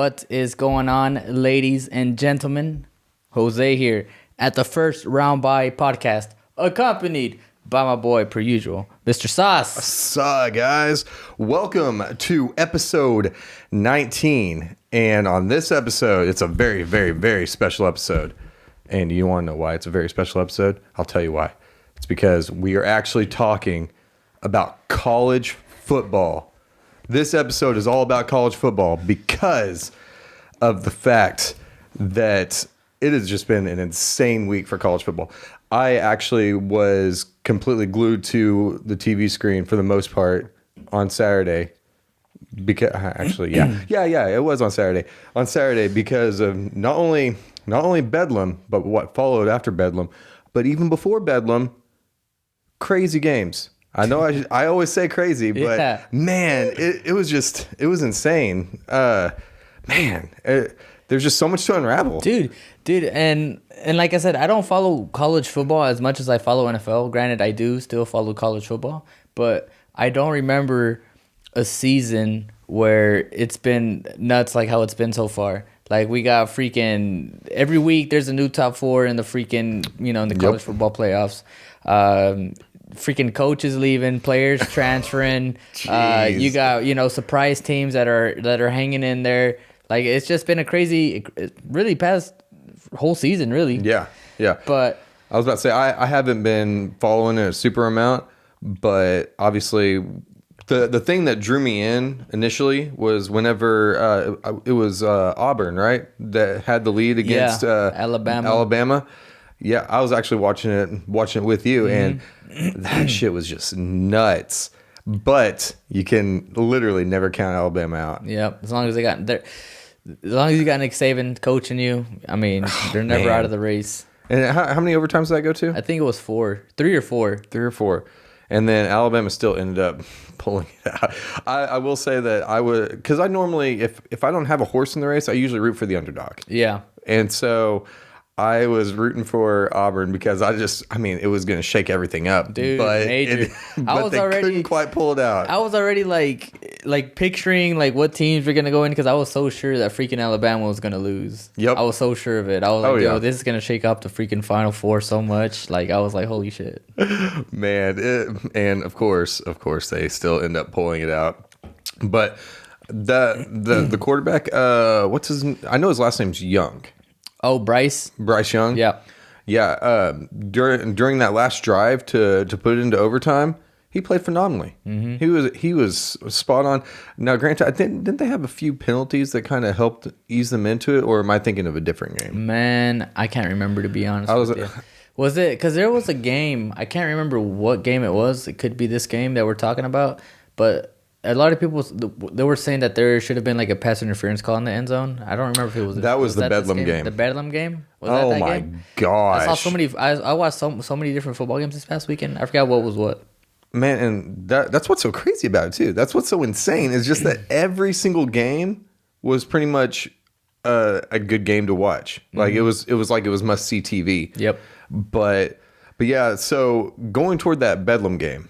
What is going on, ladies and gentlemen? Jose here at the First Round By podcast, accompanied by my boy, per usual, Mr. Sauce. Sup, guys? Welcome to episode 19. And on this episode, it's a very, very, very special episode. And you want to know why it's a very special episode? I'll tell you why. It's because we are actually talking about college football. This episode is all about college football because of the fact that it has just been an insane week for college football. I actually was completely glued to the TV screen for the most part on Saturday. Because it was on Saturday. On Saturday because of not only Bedlam, but what followed after Bedlam, but even before Bedlam, crazy games. I know I always say crazy, but man, it was insane. There's just so much to unravel. Dude, and like I said, I don't follow college football as much as I follow NFL. Granted, I do still follow college football, but I don't remember a season where it's been nuts like how it's been so far. Like, we got freaking every week there's a new top four in the freaking, in the college football playoffs. Freaking coaches leaving, players transferring. You got, surprise teams that are hanging in there. Like, it's just been a crazy, really past whole season, really. Yeah. But I was about to say, I haven't been following it a super amount, but obviously the thing that drew me in initially was whenever it was Auburn, right? That had the lead against Alabama. Yeah, I was actually watching it with you, and that shit was just nuts. But you can literally never count Alabama out. Yep, as long as you got Nick Saban coaching you, I mean, they're never out of the race. And how many overtimes did that go to? I think it was 3 or 4. And then Alabama still ended up pulling it out. I will say that I would, because I normally, if I don't have a horse in the race, I usually root for the underdog. Yeah. And so I was rooting for Auburn because it was going to shake everything up. Dude, but major. But they couldn't quite pull it out. I was already like picturing like what teams were going to go in because I was so sure that freaking Alabama was going to lose. Yep. I was so sure of it. I was like, this is going to shake up the freaking Final Four so much. Like, I was like, holy shit. Man, and of course they still end up pulling it out. But the quarterback, I know his last name's Young. Oh, Bryce Young. Yeah. During that last drive to put it into overtime, he played phenomenally. Mm-hmm. He was spot on. Now, granted, didn't they have a few penalties that kind of helped ease them into it, or am I thinking of a different game? Man, I can't remember, to be honest. Was it because there was a game? I can't remember what game it was. It could be this game that we're talking about, but a lot of people, they were saying that there should have been like a pass interference call in the end zone. I don't remember if it was. That was the Bedlam game. The Bedlam game? Was that that my game? gosh! I saw so many. I watched so many different football games this past weekend. I forgot what was what. Man, and that's what's so crazy about it too. That's what's so insane is just that every single game was pretty much a good game to watch. Like, it was must see TV. Yep. But yeah. So going toward that Bedlam game.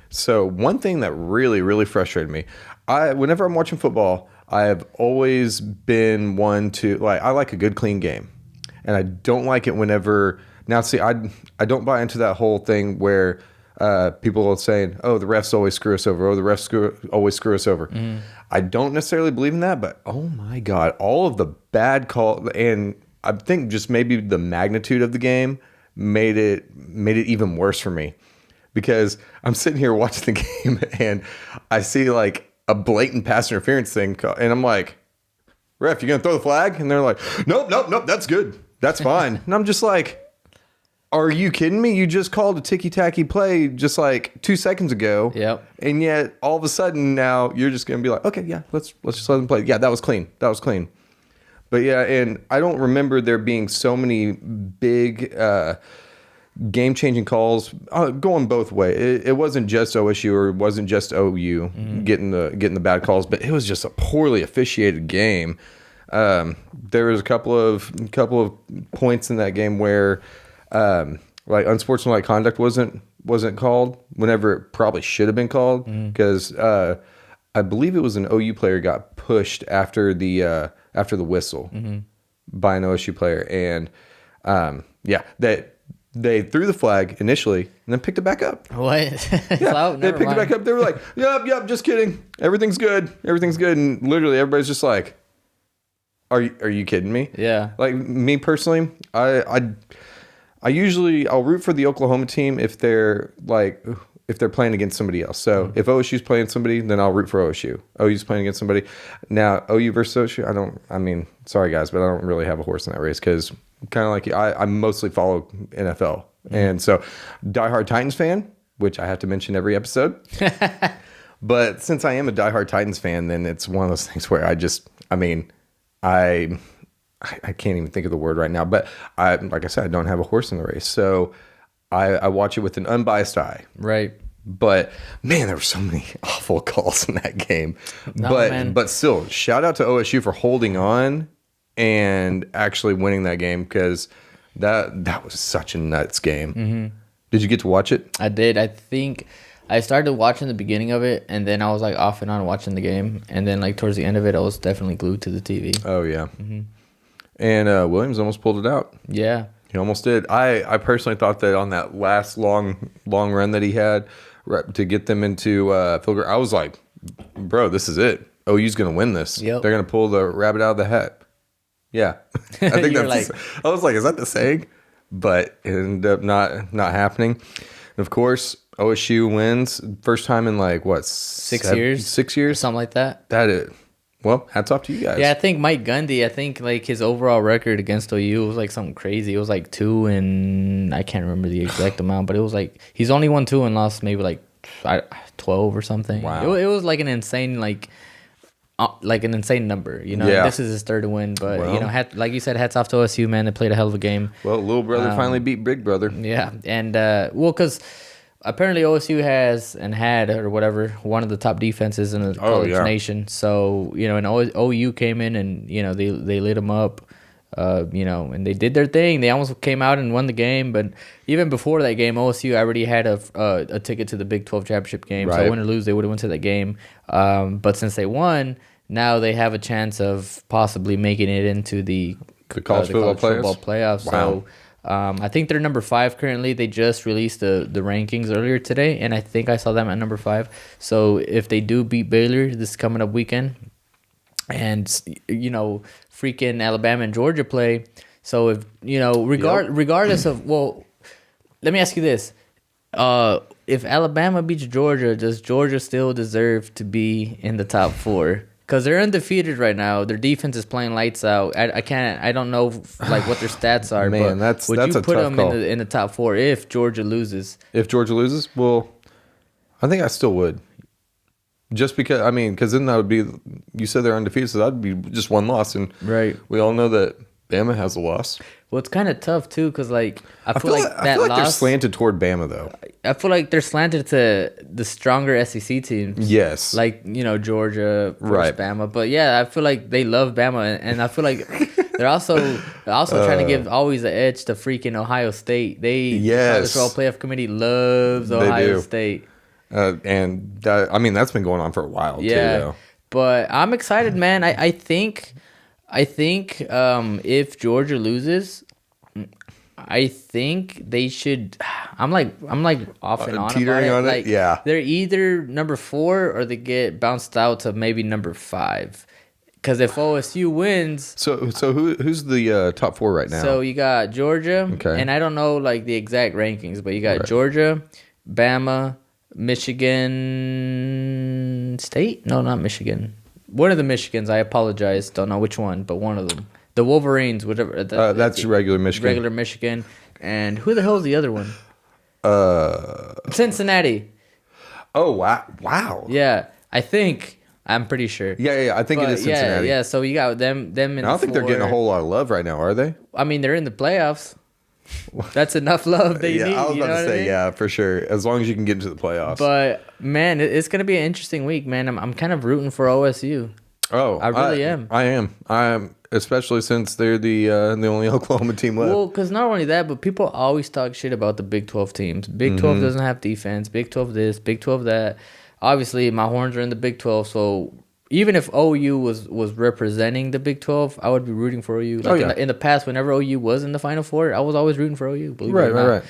So one thing that really, really frustrated me, whenever I'm watching football, I have always been one to I like a good clean game, and I don't like it whenever. Now, see, I don't buy into that whole thing where people are saying, "Oh, the refs always screw us over." "Oh, the refs always screw us over." Mm. I don't necessarily believe in that, but oh my God, all of the bad call, and I think just maybe the magnitude of the game made it even worse for me. Because I'm sitting here watching the game and I see like a blatant pass interference thing, and I'm like, "Ref, you gonna throw the flag?" And they're like, Nope, that's good. That's fine." And I'm just like, are you kidding me? You just called a ticky-tacky play just like 2 seconds ago. Yep. And yet all of a sudden now you're just gonna be like, "Okay, yeah, let's just let them play." Yeah, that was clean. But yeah, and I don't remember there being so many big game-changing calls going both ways. It wasn't just OSU or it wasn't just OU getting the bad calls, but it was just a poorly officiated game. There was a couple of points in that game where like unsportsmanlike conduct wasn't called whenever it probably should have been called, because I believe it was an OU player got pushed after the after the whistle by an OSU player. And they threw the flag initially and then picked it back up. What? Yeah, they picked it back up. They were like, yep, just kidding. Everything's good. And literally everybody's just like, are you kidding me? Yeah. Like me personally, I'll root for the Oklahoma team if they're playing against somebody else. So if OSU's playing somebody, then I'll root for OSU. OU's playing against somebody. Now OU versus OSU, sorry guys, but I don't really have a horse in that race because kind of like I mostly follow NFL. And so diehard Titans fan, which I have to mention every episode. But since I am a diehard Titans fan, then it's one of those things where I can't even think of the word right now, but like I said, I don't have a horse in the race. So I watch it with an unbiased eye. Right. But man, there were so many awful calls in that game. No, but still, shout out to OSU for holding on and actually winning that game because that was such a nuts game. Mm-hmm. Did you get to watch it? I did. I think I started watching the beginning of it, and then I was like off and on watching the game, and then like towards the end of it, I was definitely glued to the TV. Oh yeah. Mm-hmm. And Williams almost pulled it out. Yeah. He almost did. I personally thought that on that last long run that he had to get them into field goal, I was like, bro, this is it. OU's going to win this. Yep. They're going to pull the rabbit out of the hat. Yeah. I think that's I was like, is that the saying? But it ended up not happening. And of course, OSU wins. First time in like, what? 6 years? 6 years? Something like that. That is. Well, hats off to you guys. Yeah, I think Mike Gundy, like his overall record against OU was like something crazy. It was like 2 and I can't remember the exact amount, but it was like he's only won 2 and lost maybe like 12 or something. Wow. It was like an insane like an insane number. You know, This is his third win, but like you said, hats off to OSU, man. They played a hell of a game. Well, little brother finally beat big brother. Yeah, and because apparently OSU has and had or whatever one of the top defenses in the college nation. So and OU came in and they lit them up, and they did their thing. They almost came out and won the game, but even before that game, OSU already had a ticket to the Big 12 championship game. Right. So win or lose, they would have went to that game. But since they won, now they have a chance of possibly making it into the college football playoffs. Wow. So. I think they're number 5 currently. They just released the rankings earlier today, and I think I saw them at number 5. So if they do beat Baylor this coming up weekend, and freaking Alabama and Georgia play, so if regardless of let me ask you this: if Alabama beats Georgia, does Georgia still deserve to be in the top 4? Because they're undefeated right now. Their defense is playing lights out. I don't know like what their stats are. Man, but would you put them call. in the top 4 if Georgia loses? If Georgia loses, well, I think I still would. Just because then that would be. You said they're undefeated, so that'd be just one loss, and we all know that Bama has a loss. Well, it's kind of tough too, because like I feel like they're slanted toward Bama though. I feel like they're slanted to the stronger SEC teams. Yes, like Georgia versus Bama. But yeah, I feel like they love Bama, and I feel like they're also trying to give always the edge to freaking Ohio State. The college football playoff committee loves Ohio State, and that's been going on for a while too. Though. But I'm excited, man. I think if Georgia loses, I think they should. I'm like off and on teetering about it. On like, it. Yeah, they're either number 4 or they get bounced out to maybe number 5. Because if OSU wins, so who's the top 4 right now? So you got Georgia, and I don't know like the exact rankings, but you got Georgia, Bama, Michigan State. No, not Michigan. One of the Michigans, I apologize, don't know which one, but one of them. The Wolverines, whatever. That's regular Michigan. Regular Michigan. And who the hell is the other one? Cincinnati. Oh, wow. Yeah, I'm pretty sure. Yeah, I think it is Cincinnati. Yeah, so you got them in I don't think they're getting a whole lot of love right now, are they? They're in the playoffs. That's enough love they need. I was about to say, yeah, for sure. As long as you can get into the playoffs. But man, it's gonna be an interesting week, man. I'm kind of rooting for OSU. Oh, I really am. I am, especially since they're the only Oklahoma team left. Well, because not only that, but people always talk shit about the Big 12 teams. Big 12 doesn't have defense. Big 12 this, Big 12 that. Obviously, my horns are in the Big 12, so even if OU was representing the Big 12, I would be rooting for OU. Like in the past, whenever OU was in the Final Four, I was always rooting for OU. Believe it or not.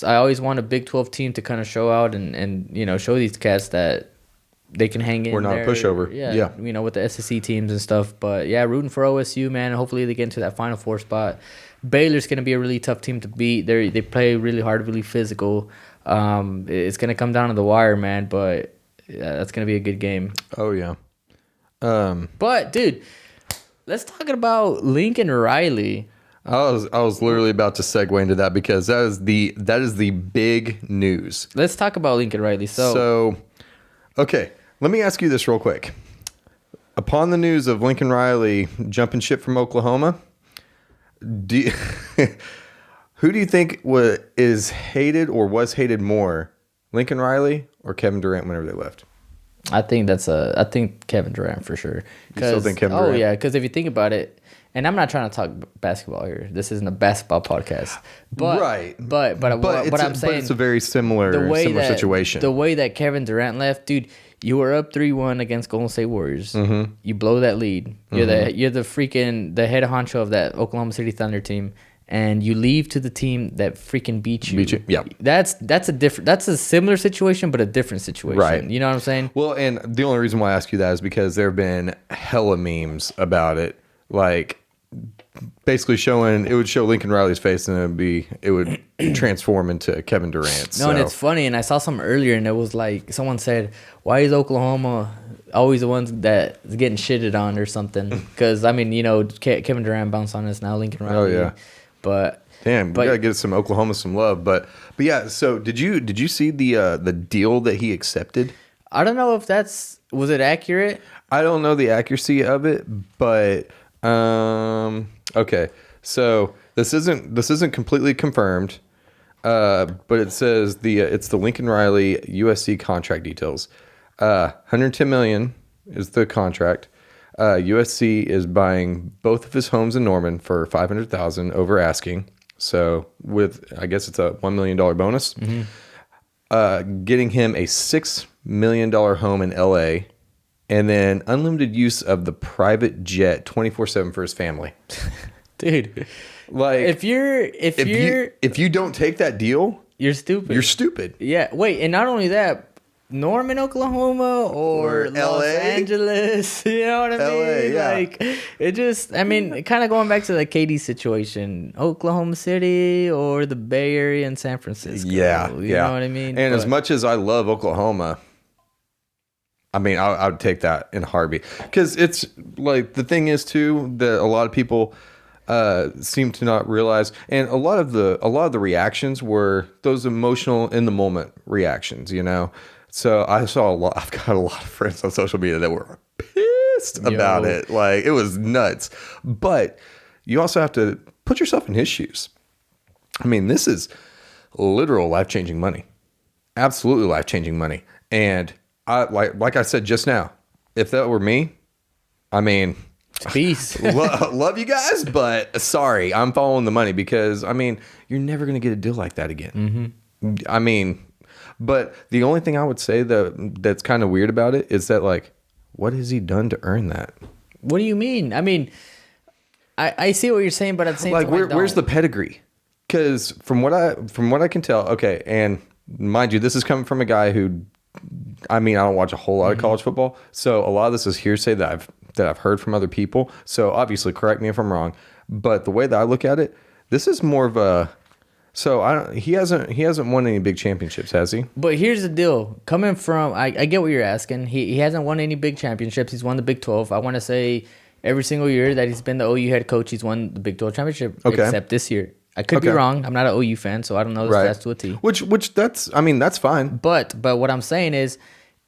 I always want a Big 12 team to kind of show out and show these cats that they can hang in. We're not there. a pushover. Yeah. With the SEC teams and stuff. But yeah, rooting for OSU, man. Hopefully they get into that Final Four spot. Baylor's gonna be a really tough team to beat. They play really hard, really physical. It's gonna come down to the wire, man. But yeah, that's gonna be a good game. Oh yeah. But dude, let's talk about Lincoln Riley. I was literally about to segue into that because that is the big news. Let's talk about Lincoln Riley. So okay, let me ask you this real quick. Upon the news of Lincoln Riley jumping ship from Oklahoma, who do you think is hated or was hated more, Lincoln Riley or Kevin Durant whenever they left? I think Kevin Durant for sure. You still think Kevin Durant? Oh yeah, because if you think about it, and I'm not trying to talk basketball here. This isn't a basketball podcast, but right. But I'm saying it's a very similar situation. The way that Kevin Durant left, dude. You were up 3-1 against Golden State Warriors. Mm-hmm. You blow that lead. You're the head honcho of that Oklahoma City Thunder team, and you leave to the team that freaking beat you. Yeah, that's a similar situation, but a different situation. Right. You know what I'm saying? Well, and the only reason why I ask you that is because there have been hella memes about it, like basically it would show Lincoln Riley's face, and it would transform into Kevin Durant. No, and it's funny, and I saw something earlier, and it was like someone said, "Why is Oklahoma always the ones that's getting shitted on or something?" Because I mean, Kevin Durant bounced on us now, Lincoln Riley. Oh yeah, but we gotta give some Oklahoma some love. But yeah, so did you see the deal that he accepted? I don't know if was it accurate. I don't know the accuracy of it, but. Okay, so this isn't completely confirmed, but it says it's the Lincoln Riley USC contract details. $110 million is the contract. USC is buying both of his homes in Norman for $500,000 over asking. So I guess it's a $1 million bonus. Mm-hmm. Getting him a $6 million home in LA. And then unlimited use of the private jet 24/7 for his family. Dude, like if you don't take that deal, you're stupid. You're stupid. Yeah. Wait, and not only that, Norman, Oklahoma, or Los Angeles. You know what I mean? LA, yeah. Like it kind of going back to the KD situation, Oklahoma City or the Bay Area and San Francisco. Yeah, you know what I mean. And as much as I love Oklahoma. I mean, I would take that in a heartbeat because it's like the thing is too that a lot of people seem to not realize, and a lot of the reactions were those emotional in the moment reactions, So I saw I've got a lot of friends on social media that were pissed about it, like it was nuts. But you also have to put yourself in his shoes. I mean, this is literal life-changing money, absolutely life-changing money, and. Like I said just now, if that were me, I mean, peace. Love you guys, but sorry, I'm following the money because I mean, you're never gonna get a deal like that again. Mm-hmm. I mean, but the only thing I would say that's kind of weird about it is that like, what has he done to earn that? What do you mean? I mean, I see what you're saying, but at the same time, where's the pedigree? Because from what I can tell, okay, and mind you, this is coming from a guy who. I mean, I don't watch a whole lot of college football, so a lot of this is hearsay that I've heard from other people. So obviously, correct me if I'm wrong. But the way that I look at it, this is more of a. So he hasn't won any big championships, has he? But here's the deal: coming from, I get what you're asking. He hasn't won any big championships. He's won the Big 12. I want to say every single year that he's been the OU head coach, he's won the Big 12 championship. Okay. Except this year. I could be wrong. I'm not an OU fan, so I don't know the stats to a T. Which that's fine. But what I'm saying is,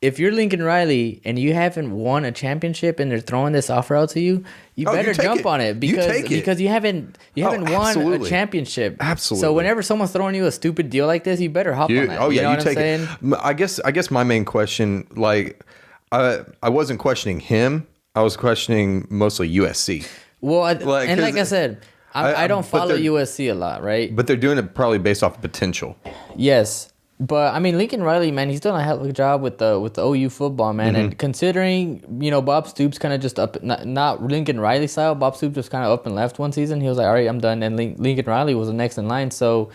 if you're Lincoln Riley and you haven't won a championship and they're throwing this offer out to you, you better jump on it because you haven't won a championship. Absolutely. So whenever someone's throwing you a stupid deal like this, you better hop on that. Oh yeah, you know you what take I'm saying? it. I guess my main question, like, I wasn't questioning him. I was questioning mostly USC. Well, like I said. I don't follow USC a lot, right? But they're doing it probably based off of potential. Yes, But I mean, Lincoln Riley, man, he's done a hell of a job with the OU football, man. And considering Bob Stoops kind of just up, not Lincoln Riley style. Bob Stoops just kind of up and left one season. He was like, all right, I'm done. And Lincoln Riley was the next in line. So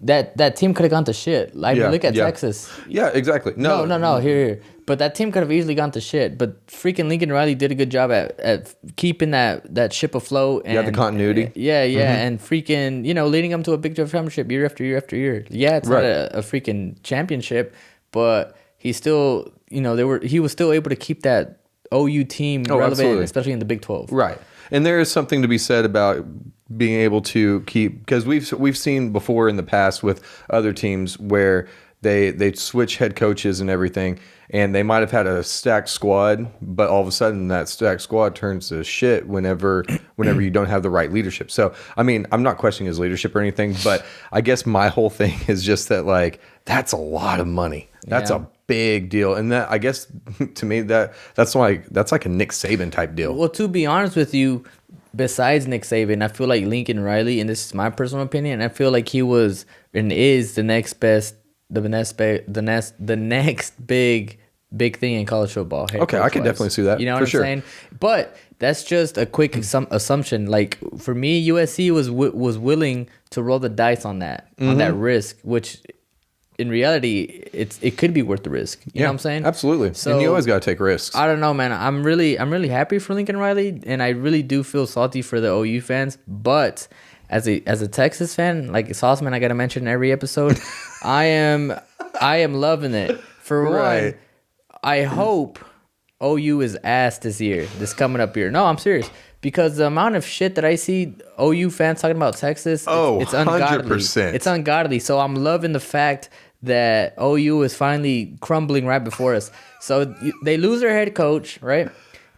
that team could have gone to shit. Like look at Texas. Yeah, exactly. No. Here. But that team could have easily gone to shit. But freaking Lincoln Riley did a good job at keeping that ship afloat. And, the continuity. And freaking leading them to a Big 12 championship year after year after year. Yeah, it's not a freaking championship, but he still he was still able to keep that OU team relevant, absolutely. especially in the Big 12. Right. And there is something to be said about being able to keep, because we've seen before in the past with other teams where they switch head coaches and everything, and they might have had a stacked squad, but all of a sudden that stacked squad turns to shit whenever you don't have the right leadership. So, I mean, I'm not questioning his leadership or anything, but I guess my whole thing is just that, like, that's a lot of money. That's a big deal. And that, I guess, to me, that's like a Nick Saban type deal. Well, to be honest with you, besides Nick Saban, I feel like Lincoln Riley, and this is my personal opinion, I feel like he was and is the next big thing in college football. Okay, I can definitely see that. You know what I'm saying? But that's just a quick assumption. Like for me, USC was willing to roll the dice on that risk, which in reality it could be worth the risk. You know what I'm saying? Absolutely. So, and you always got to take risks. I don't know, man. I'm really happy for Lincoln Riley, and I really do feel salty for the OU fans, but as a Texas fan, like Sauceman, I gotta mention in every episode, I am loving it. For one, I hope OU is ass this coming up year. No, I'm serious. Because the amount of shit that I see OU fans talking about Texas, it's ungodly. 100%. It's ungodly. So I'm loving the fact that OU is finally crumbling right before us. So they lose their head coach, right?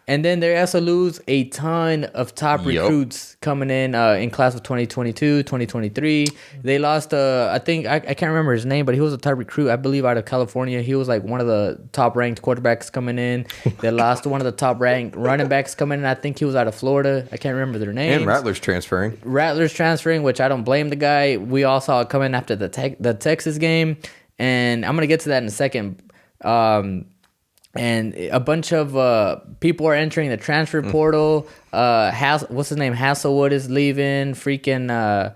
And then they also lose a ton of top recruits coming in class of 2022, 2023. They lost, I can't remember his name, but he was a top recruit, I believe, out of California. He was like one of the top-ranked quarterbacks coming in. They lost one of the top-ranked running backs coming in. I think he was out of Florida. I can't remember their names. And Rattler's transferring. Which I don't blame the guy. We all saw it coming after the Texas game. And I'm going to get to that in a second. And a bunch of people are entering the transfer portal. What's his name? Hasselwood is leaving. Freaking.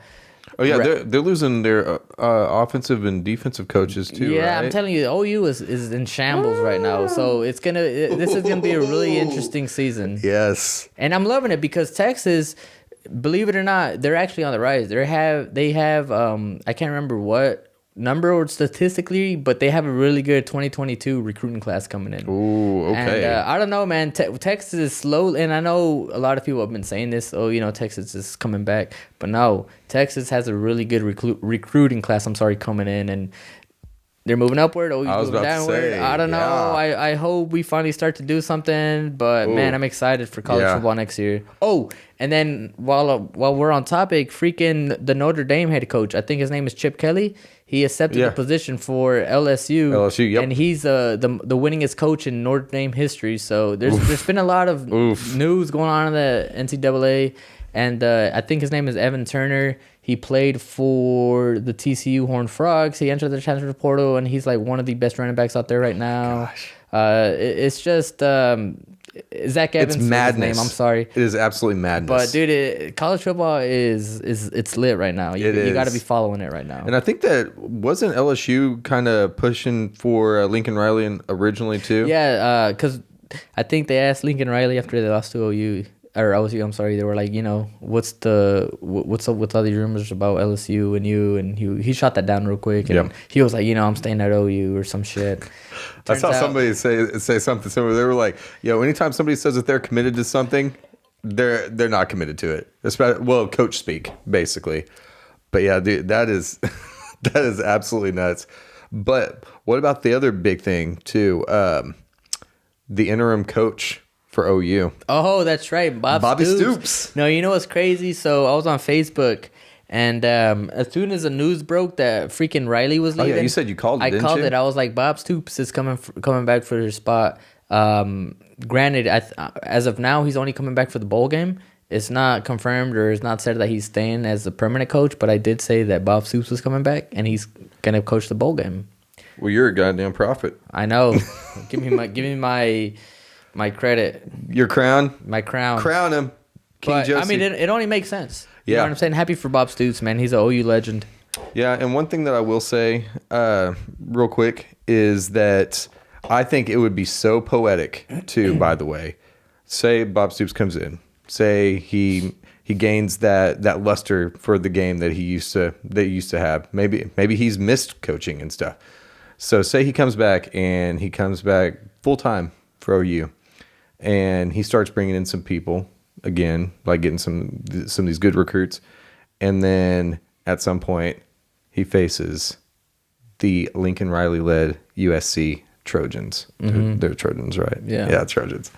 They're losing their offensive and defensive coaches too. Yeah, right? I'm telling you, OU is in shambles right now. So this is gonna be a really interesting season. Yes. And I'm loving it because Texas, believe it or not, they're actually on the rise. They have I can't remember what number or statistically, but they have a really good 2022 recruiting class coming in. Ooh, okay. And I don't know, man. Texas is slow, and I know a lot of people have been saying this. Oh, Texas is coming back, but no, Texas has a really good recruiting class. Coming in, and they're moving upward. Oh, moving downward. I don't know. I hope we finally start to do something. But man, I'm excited for college football next year. Oh, and then while we're on topic, freaking the Notre Dame head coach, I think his name is Chip Kelly. He accepted the position for LSU. Yep. And he's the winningest coach in Notre Dame history. So there's been a lot of news going on in the NCAA. And I think his name is Evan Turner. He played for the TCU Horned Frogs. He entered the transfer portal, and he's like one of the best running backs out there right now. It's just Zach Evans. It's madness. His name. I'm sorry. It is absolutely madness. But dude, college football it's lit right now. You got to be following it right now. And I think that wasn't LSU kind of pushing for Lincoln Riley originally too. Yeah, because I think they asked Lincoln Riley after they lost to OU. Or LSU, I'm sorry. They were like, what's up with all these rumors about LSU and you? And he shot that down real quick. And he was like, I'm staying at OU or some shit. I saw somebody say something similar. They were like, anytime somebody says that they're committed to something, they're not committed to it. Especially, coach speak, basically. But yeah, dude, that is absolutely nuts. But what about the other big thing too? The interim coach for OU. Oh, that's right. Bobby Stoops. No, you know what's crazy? So I was on Facebook, and as soon as the news broke that freaking Riley was leaving. Oh, yeah, you said you called it, called it. I was like, Bob Stoops is coming back for his spot. Granted, as of now, he's only coming back for the bowl game. It's not confirmed or it's not said that he's staying as a permanent coach, but I did say that Bob Stoops was coming back and he's gonna coach the bowl game. Well, you're a goddamn prophet. I know. give me my credit. Your crown. My crown. Crown him, King But, Josie. I mean, it only makes sense. You Yeah. know what I'm saying? Happy for Bob Stoops, man. He's an OU legend. Yeah, and one thing that I will say, real quick, is that I think it would be so poetic too. By the way, say Bob Stoops comes in, say he gains that luster for the game that he used to have. Maybe he's missed coaching and stuff. So say he comes back full time for OU, and he starts bringing in some people again, like getting some of these good recruits, and then at some point, he faces the Lincoln Riley-led USC Trojans. They're Trojans, right? Yeah. Trojans.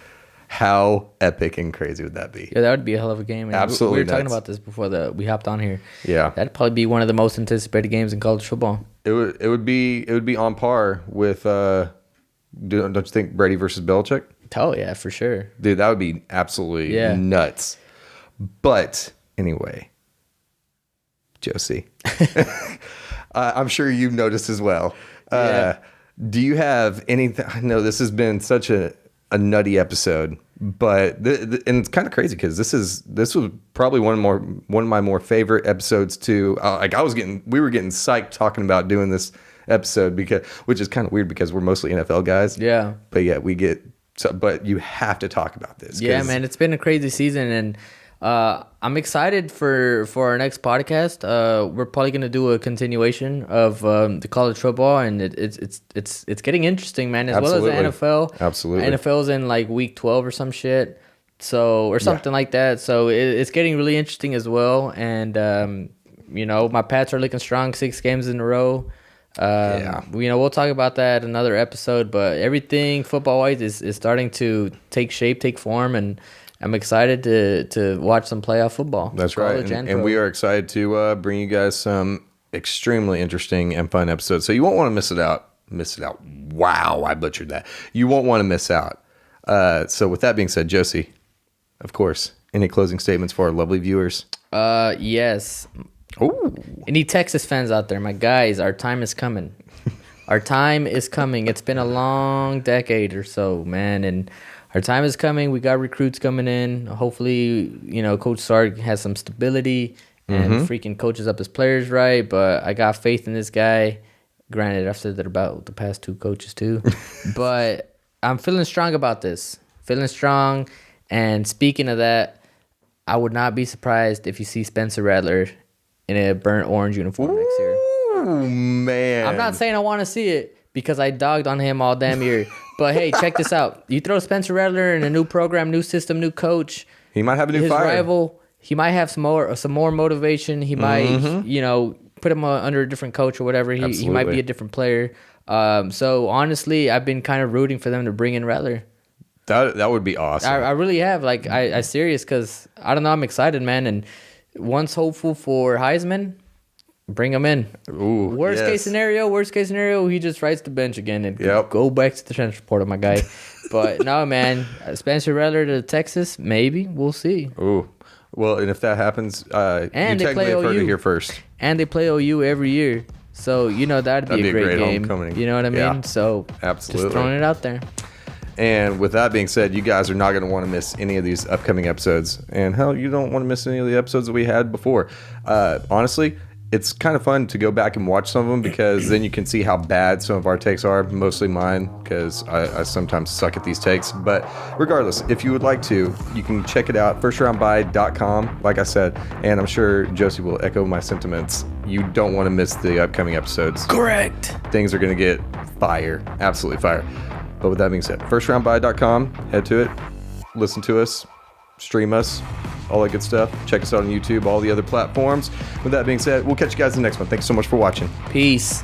How epic and crazy would that be? Yeah, that would be a hell of a game. Man. Absolutely We were talking nuts. about this before we hopped on here. Yeah. That'd probably be one of the most anticipated games in college football. It would be on par with don't you think Brady versus Belichick? Oh, yeah, for sure. Dude, that would be absolutely nuts. But anyway, Josie, I'm sure you've noticed as well. Yeah. Do you have anything? I know this has been such a nutty episode, but and it's kind of crazy because this was probably one of my more favorite episodes too. We were getting psyched talking about doing this episode which is kind of weird because we're mostly NFL guys. Yeah. But yeah, but you have to talk about this. Yeah, man, it's been a crazy season, and I'm excited for our next podcast. We're probably gonna do a continuation of the college football, and it's getting interesting, man. As well as the NFL. Absolutely, NFL's in like week 12 or some shit, or something like that. So it's getting really interesting as well. And my Pats are looking strong, 6 games in a row. We'll talk about that in another episode, but everything football wise is starting to take shape, take form, and I'm excited to watch some playoff football. That's right. And we are excited to bring you guys some extremely interesting and fun episodes. So you won't want to miss it out. Wow, I butchered that. You won't want to miss out. So with that being said, Josie, of course, any closing statements for our lovely viewers? Yes. Ooh. Any Texas fans out there, my guys, our time is coming. Our time is coming. It's been a long decade or so, man, and our time is coming. We got recruits coming in. Hopefully, Coach Sark has some stability and freaking coaches up his players right. But I got faith in this guy. Granted, I've said that about the past 2 coaches too. But I'm feeling strong about this. Feeling strong. And speaking of that, I would not be surprised if you see Spencer Rattler in a burnt orange uniform next year. Oh, man. I'm not saying I want to see it because I dogged on him all damn year. But hey, check this out. You throw Spencer Rattler in a new program, new system, new coach. He might have a new fire. His rival, he might have some more motivation. He might, put him under a different coach or whatever. He might be a different player. So honestly, I've been kind of rooting for them to bring in Rattler. That would be awesome. I really have. Like I serious because I don't know. I'm excited, man. And once hopeful for Heisman, bring him in. Ooh, worst case scenario, he just rides the bench again and Yep. go back to the transfer portal, my guy. But no, man, Spencer Rattler to Texas, maybe we'll see. Ooh, well, and if that happens, And you they play technically have heard OU it here first. And they play OU every year, so that'd be a great game. homecoming. You know what I mean? Yeah. So Absolutely. just throwing it out there. And with that being said, you guys are not going to want to miss any of these upcoming episodes. And hell, you don't want to miss any of the episodes that we had before. Honestly, it's kind of fun to go back and watch some of them because then you can see how bad some of our takes are, mostly mine, because I sometimes suck at these takes. But regardless, if you would like to, you can check it out, firstroundbuy.com, like I said, and I'm sure Josie will echo my sentiments. You don't want to miss the upcoming episodes. Correct. Things are going to get fire, absolutely fire. But with that being said, firstroundbuy.com, head to it, listen to us, stream us, all that good stuff. Check us out on YouTube, all the other platforms. With that being said, we'll catch you guys in the next one. Thanks so much for watching. Peace.